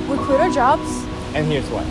We quit our jobs. And here's why.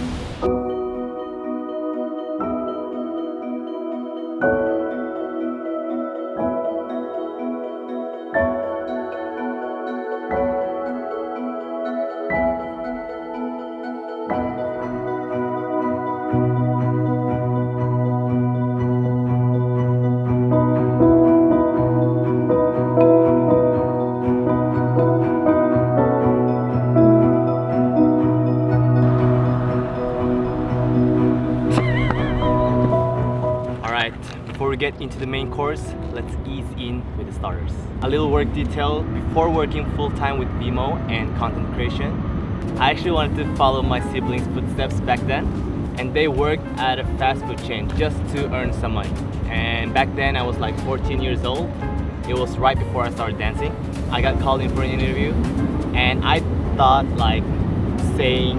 Before we get into the main course, let's ease in with the starters. A little work detail: before working full-time with Vimo and content creation, I actually wanted to follow my siblings' footsteps back then, and they worked at a fast food chain just to earn some money. And back then I was like 14 years old. It was right before I started dancing. I got called in for an interview, and I thought like saying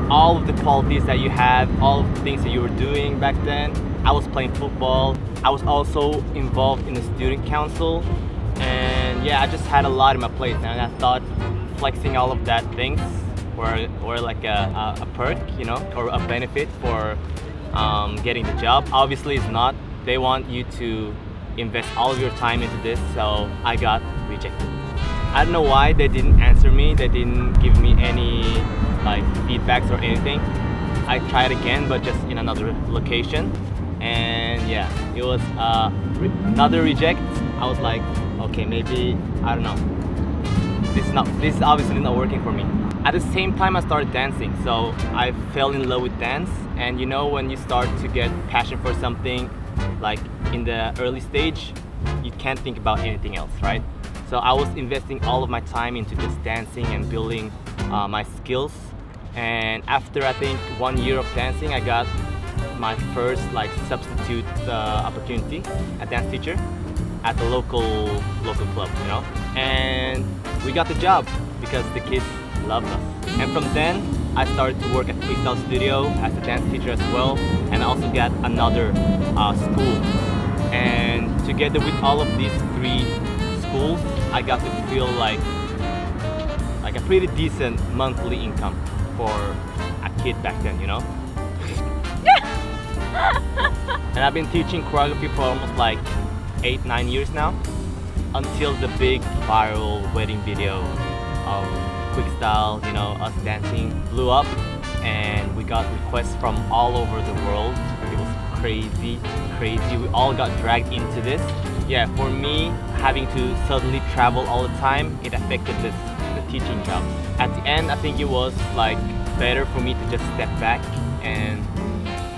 all of the qualities that you have, all of the things that you were doing back then. I was playing football. I was also involved in the student council, and yeah, I just had a lot on my plate, and I thought flexing all of that things were like a perk, you know, or a benefit for getting the job. Obviously it's not. They want you to invest all of your time into this, so I got rejected. I don't know why they didn't answer me. They didn't give me any like feedbacks or anything. I tried again, but just in another location. And yeah, it was another reject. I was like, okay, maybe, I don't know, this is obviously not working for me. At the same time I started dancing, so I fell in love with dance. And you know, when you start to get passion for something, like in the early stage, you can't think about anything else, right? So I was investing all of my time into just dancing and building my skills. And after I think 1 year of dancing, I got my first like substitute opportunity, a dance teacher at the local club, you know. And we got the job because the kids loved us. And from then I started to work at Freestyle Studio as a dance teacher as well, and I also got another school. And together with all of these 3 schools, I got to feel like a pretty decent monthly income for a kid back then, you know. And I've been teaching choreography for almost like 8-9 years now, until the big viral wedding video of Quick Style, you know, us dancing, blew up, and we got requests from all over the world. It was crazy. We all got dragged into this. Yeah, for me, having to suddenly travel all the time, it affected the teaching job. At the end, I think it was like better for me to just step back and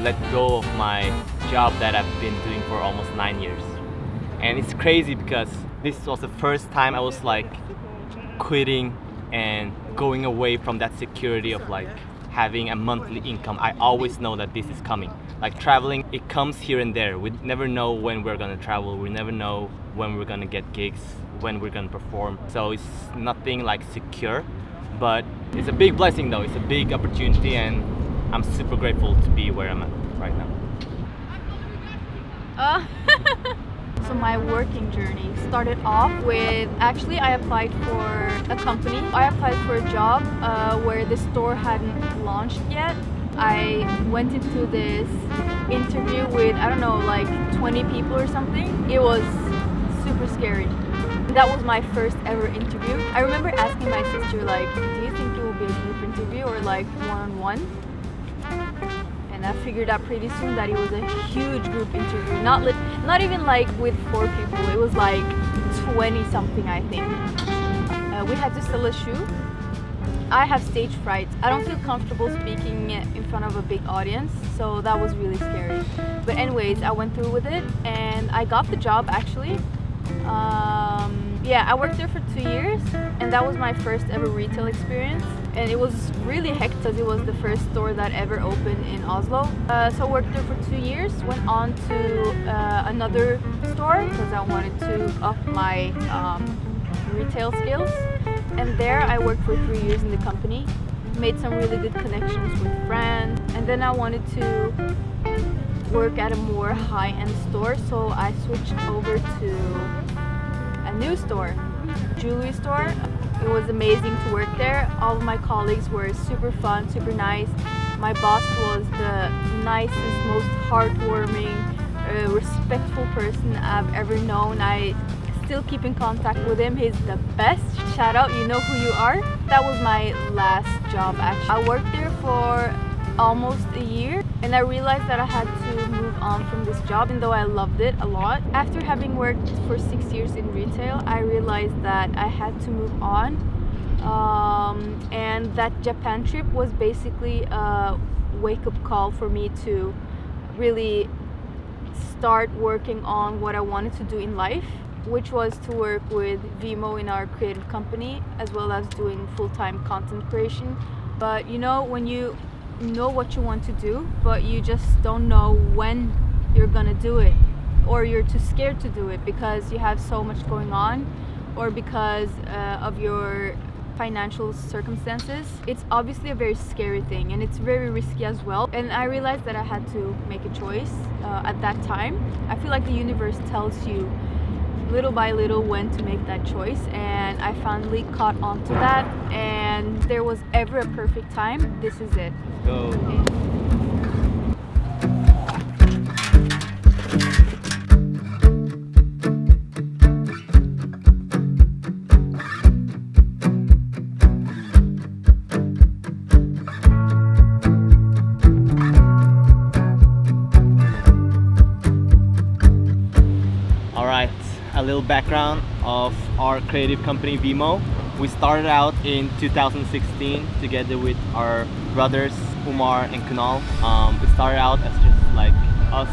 let go of my job that I've been doing for almost 9 years. And it's crazy because this was the first time I was like quitting and going away from that security of like having a monthly income. I always know that this is coming. Like traveling, it comes here and there. We never know when we're gonna travel. We never know when we're gonna get gigs, when we're gonna perform. So it's nothing like secure, but it's a big blessing though. It's a big opportunity, and I'm super grateful to be where I'm at right now. So my working journey started off with, actually I applied for a company. I applied for a job where the store hadn't launched yet. I went into this interview with, I don't know, like 20 people or something. It was super scary. That was my first ever interview. I remember asking my sister, like, do you think it will be a group interview or like one-on-one? And I figured out pretty soon that it was a huge group interview. Not even like with 4 people. It was like 20 something, I think. We had to sell a shoe. I have stage fright. I don't feel comfortable speaking in front of a big audience, so that was really scary. But anyways, I went through with it and I got the job actually. Yeah, I worked there for 2 years, and that was my first ever retail experience. And it was really hectic because it was the first store that ever opened in Oslo. So I worked there for 2 years, went on to another store because I wanted to up my retail skills. And there I worked for 3 years in the company, made some really good connections with friends. And then I wanted to work at a more high-end store, so I switched over to a new store, jewelry store. It was amazing to work there. All of my colleagues were super fun, super nice. My boss was the nicest, most heartwarming, respectful person I've ever known. I still keep in contact with him. He's the best. Shout out, you know who you are. That was my last job actually. I worked there for almost a year and I realized that I had to move on from this job even though I loved it a lot. After having worked for 6 years in retail, I realized that I had to move on. And that Japan trip was basically a wake-up call for me to really start working on what I wanted to do in life, which was to work with Vimo in our creative company as well as doing full-time content creation. But you know, when you know what you want to do but you just don't know when you're gonna do it, or you're too scared to do it because you have so much going on, or because of your financial circumstances, it's obviously a very scary thing and it's very risky as well. And I realized that I had to make a choice at that time. I feel like the universe tells you little by little when to make that choice, and I finally caught on to that, and there was ever a perfect time. This is it. Go. Okay. Alright, a little background of our creative company Vimo. We started out in 2016 together with our brothers Umar and Kunal. It started out as just like us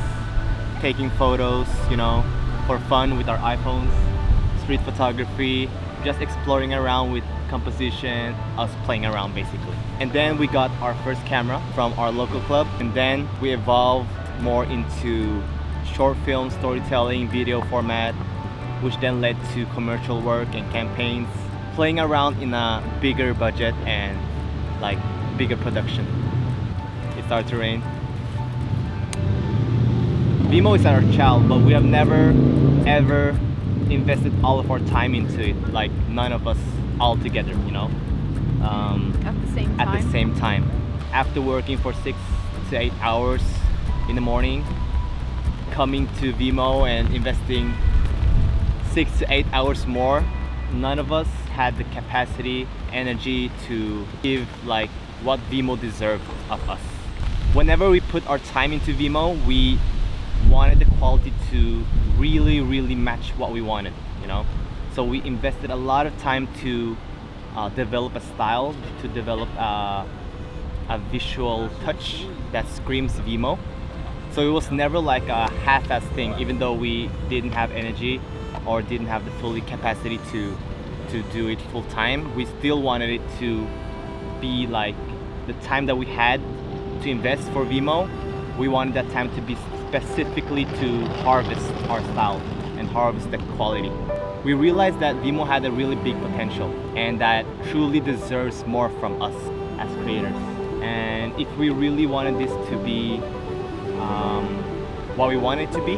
taking photos, you know, for fun with our iPhones, street photography, just exploring around with composition, us playing around basically. And then we got our first camera from our local club, and then we evolved more into short film storytelling, video format, which then led to commercial work and campaigns, playing around in a bigger budget and like bigger production. It started to rain. Vimo is our child, but we have never ever invested all of our time into it, like none of us all together, you know, At the same time. After working for 6 to 8 hours in the morning, coming to Vimo and investing 6 to 8 hours more, none of us had the capacity, energy to give like what Vimo deserved of us. Whenever we put our time into Vimo, we wanted the quality to really match what we wanted, you know. So we invested a lot of time to develop a style, to develop a visual touch that screams Vimo. So it was never like a half-ass thing, even though we didn't have energy or didn't have the fully capacity to do it full time. We still wanted it to be like the time that we had to invest for Vimo. We wanted that time to be specifically to harvest our style and harvest the quality. We realized that Vimo had a really big potential and that truly deserves more from us as creators. And if we really wanted this to be what we want it to be,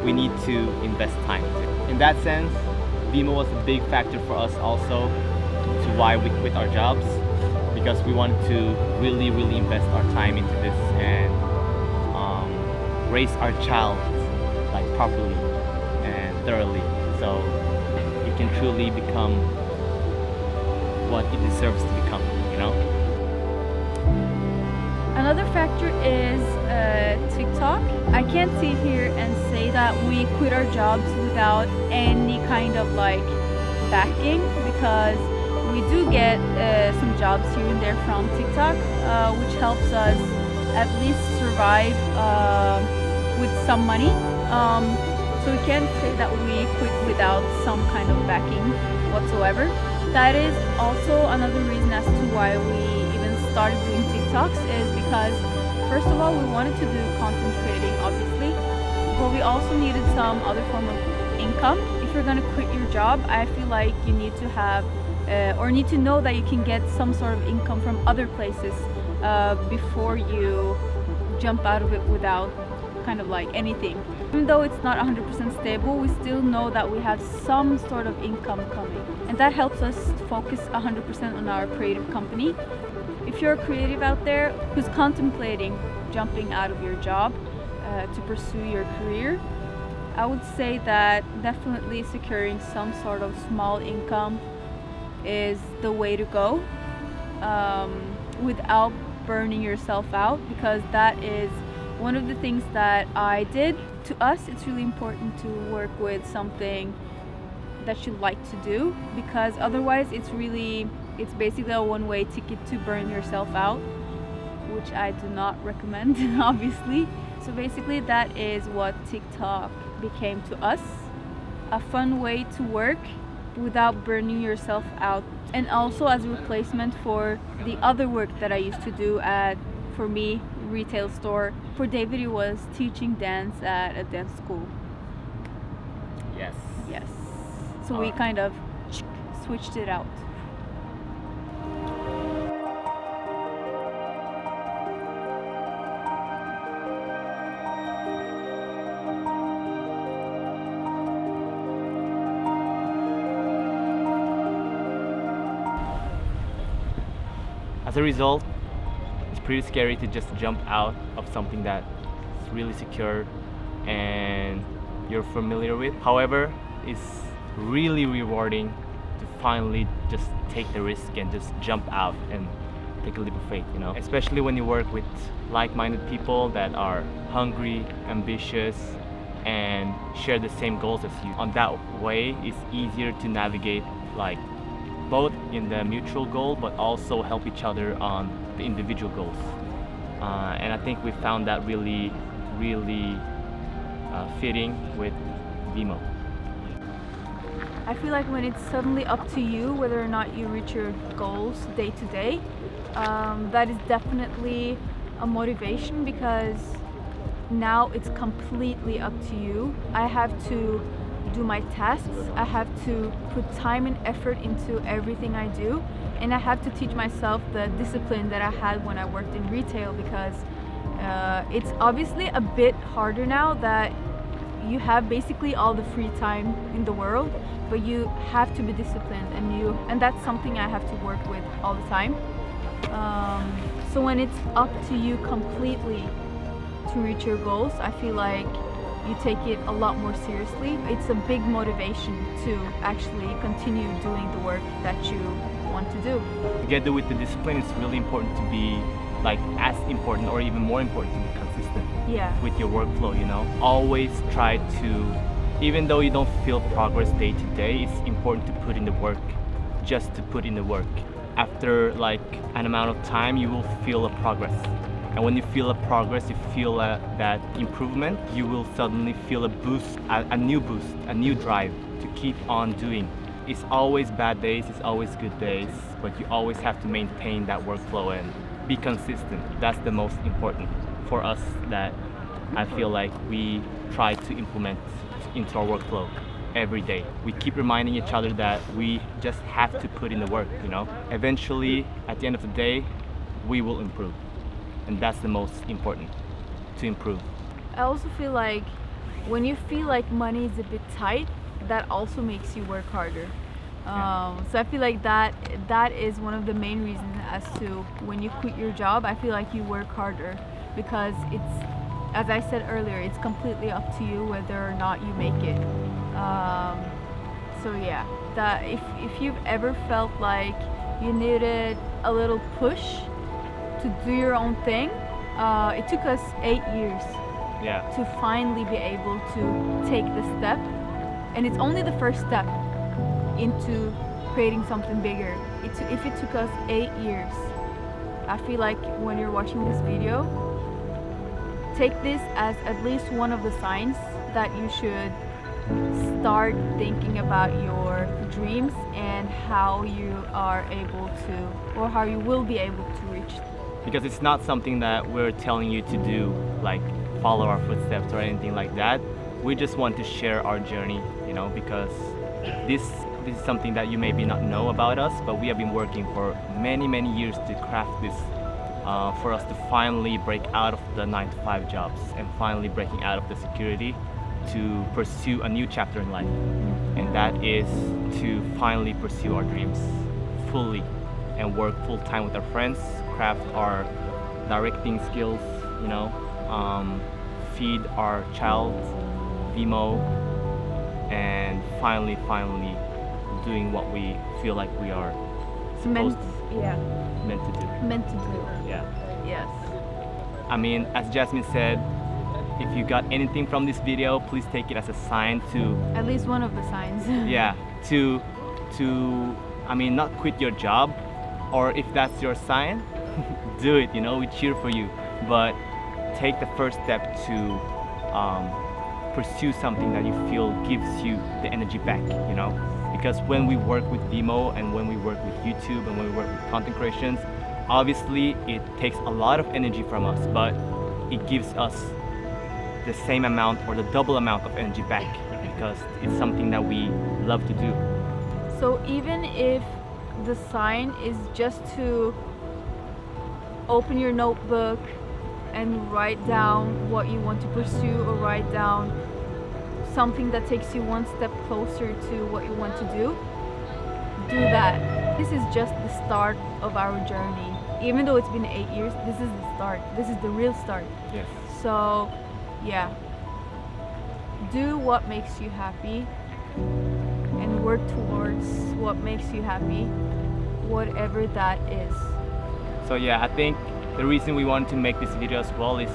we need to invest time. In that sense, Vimo was a big factor for us also to why we quit our jobs, because we wanted to really invest our time into this and raise our child like properly and thoroughly, so it can truly become what it deserves to become, you know? Another factor is TikTok. I can't sit here and say that we quit our jobs without any kind of like backing, because we do get some jobs here and there from TikTok, which helps us at least survive with some money. So we can't say that we quit without some kind of backing whatsoever. That is also another reason as to why we even started doing TikToks, is because first of all, we wanted to do content creating obviously, but we also needed some other form of income. If you're gonna quit your job, I feel like you need to have or need to know that you can get some sort of income from other places before you jump out of it without kind of like anything. Even though it's not 100% stable, we still know that we have some sort of income coming. And that helps us focus 100% on our creative company. If you're a creative out there who's contemplating jumping out of your job to pursue your career, I would say that definitely securing some sort of small income is the way to go, without burning yourself out, because that is one of the things that I did. To us, it's really important to work with something that you like to do, because otherwise it's basically a one-way ticket to burn yourself out, which I do not recommend, obviously. So basically that is what TikTok became to us, a fun way to work without burning yourself out, and also as a replacement for the other work that I used to do at, for me, retail store. For David, it was teaching dance at a dance school. Yes. Yes. So we kind of switched it out. As a result, it's pretty scary to just jump out of something that's really secure and you're familiar with. However, it's really rewarding to finally just take the risk and just jump out and take a leap of faith, you know? Especially when you work with like-minded people that are hungry, ambitious, and share the same goals as you. On that way, it's easier to navigate, like, both in the mutual goal but also help each other on the individual goals. And I think we found that really fitting with Vimo. I feel like when it's suddenly up to you whether or not you reach your goals day to day, that is definitely a motivation, because now it's completely up to you. I have to do my tasks, I have to put time and effort into everything I do, and I have to teach myself the discipline that I had when I worked in retail, because it's obviously a bit harder now that you have basically all the free time in the world, but you have to be disciplined, and that's something I have to work with all the time. So when it's up to you completely to reach your goals, I feel like you take it a lot more seriously. It's a big motivation to actually continue doing the work that you want to do. Together with the discipline, it's really important to be, like, as important or even more important to be consistent with your workflow, you know? Always try to, even though you don't feel progress day to day, it's important to put in the work, just to put in the work. After like an amount of time, you will feel a progress. And when you feel a progress, you feel that improvement, you will suddenly feel a boost, a new boost, a new drive to keep on doing. It's always bad days, it's always good days, but you always have to maintain that workflow and be consistent. That's the most important for us, that I feel like we try to implement into our workflow every day. We keep reminding each other that we just have to put in the work, you know? Eventually, at the end of the day, we will improve. And that's the most important, to improve. I also feel like when you feel like money is a bit tight, that also makes you work harder. So I feel like that is one of the main reasons as to when you quit your job, I feel like you work harder, because it's, as I said earlier, it's completely up to you whether or not you make it. So yeah, that if you've ever felt like you needed a little push to do your own thing, it took us 8 years to finally be able to take the step, and it's only the first step into creating something bigger. If it took us 8 years, I feel like when you're watching this video, take this as at least one of the signs that you should start thinking about your dreams and how you are able to, or how you will be able to reach. Because it's not something that we're telling you to do, like follow our footsteps or anything like that. We just want to share our journey, you know, because this is something that you maybe not know about us, but we have been working for many years to craft this for us to finally break out of the 9 to 5 jobs and finally breaking out of the security to pursue a new chapter in life. And that is to finally pursue our dreams fully and work full time with our friends, craft our directing skills, you know, feed our child, Vimo, and finally doing what we feel like we are supposed meant to do. Meant to do. Yeah. Yes. I mean, as Jasmine said, if you got anything from this video, please take it as a sign to At least one of the signs. yeah, to I mean, not quit your job, or if that's your sign, do it, you know, we cheer for you, but take the first step to pursue something that you feel gives you the energy back, you know, because when we work with Vimo and when we work with YouTube and when we work with content creations, obviously it takes a lot of energy from us, but it gives us the same amount or the double amount of energy back because it's something that we love to do. So even if the sign is just to open your notebook and write down what you want to pursue, or write down something that takes you one step closer to what you want to do that. This is just the start of our journey. Even though it's been 8 years, this is the start. This is the real start. Yes. So yeah, do what makes you happy and work towards what makes you happy, whatever that is. So yeah, I think the reason we wanted to make this video as well is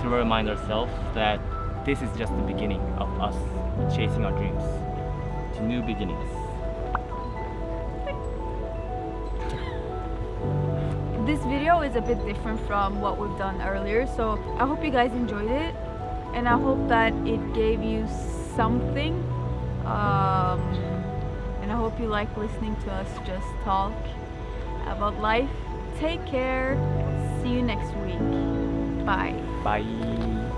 to remind ourselves that this is just the beginning of us chasing our dreams to new beginnings. This video is a bit different from what we've done earlier, so I hope you guys enjoyed it, and I hope that it gave you something, and I hope you like listening to us just talk about life. Take care. See you next week. Bye. Bye.